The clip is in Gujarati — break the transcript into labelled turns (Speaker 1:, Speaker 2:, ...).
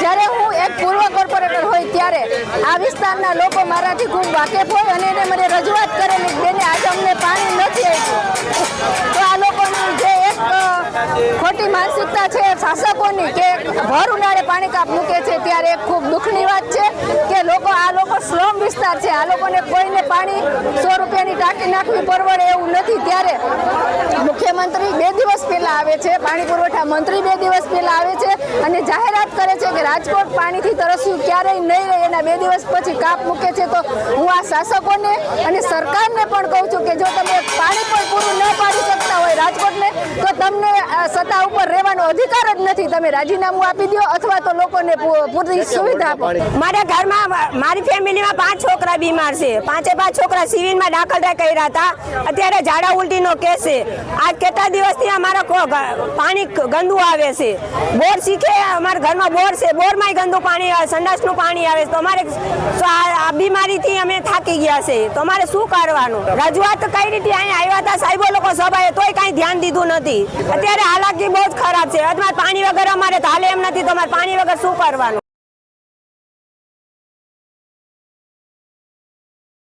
Speaker 1: જ્યારે હું એક પૂર્વ કોર્પોરેટર હોય ત્યારે આ વિસ્તારના લોકો મારાથી ખૂબ વાકેફ હોય અને એને મને રજૂઆત કરેલી બેને આજે અમને પાણી નથી આપ્યું. તો આ લોકોની જે એક ખોટી માનસિકતા છે શાસકોની કે ભર ઉનાળે પાણી કાપ મૂકે છે ત્યારે એક ખૂબ દુઃખની વાત છે કે આ લોકો સ્લમ વિસ્તાર છે, આ લોકોને કોઈને પાણી 100 રૂપિયાની ટાંકી નાખવી પરવડે એવું નથી. ત્યારે મુખ્યમંત્રી 2 દિવસ પહેલા આવે છે, પાણી પુરવઠા મંત્રી 2 દિવસ પહેલા આવે છે અને જાહેરાત કરે છે કે રાજકોટ પાણીથી તરસ્યું ક્યારેય નહીં રહે. એના 2 દિવસ પછી કાપ મૂકે છે. તો હું આ શાસકોને અને સરકારને પણ કહું છું કે જો તમે પાણી પણ પૂરું ન પાડી શકતા હોય રાજકોટને તો તમને સત્તા ઉપર રહેવાનો અધિકાર જ નથી. તમે રાજીનામું આપી દો અથવા તો લોકોને પૂરી સુવિધા આપો.
Speaker 2: મારા ઘરમાં મારી ફેમિલીમાં 5 છોકરા બીમાર છે. 5 છોકરા સિવિલમાં દાખલ કર્યા હતા. અત્યારે ઝાડા ઉલટીનો કેસ છે. આજ કેટલા દિવસથી અમારા પાણી ગંદુ આવે છે. બોર શીખે અમારા ઘરમાં બોર છે, બોરમાંય ગંદુ પાણી આવે, સંડાસનું પાણી આવે. તો અમારે આ બીમારીથી અમે થાકી ગયા છે. તો અમારે શું કરવાનું? રજૂઆત કઈ રીતે અહીંયા આવ્યા હતા સાહેબો લોકો સભાએ, તોય કાંઈ ધ્યાન દીધું નથી. અત્યારે હાલાકી બહુ જ ખરાબ છે. અમારે પાણી વગર અમારે હાલે એમ નથી. તો અમારે પાણી વગર શું કરવાનું?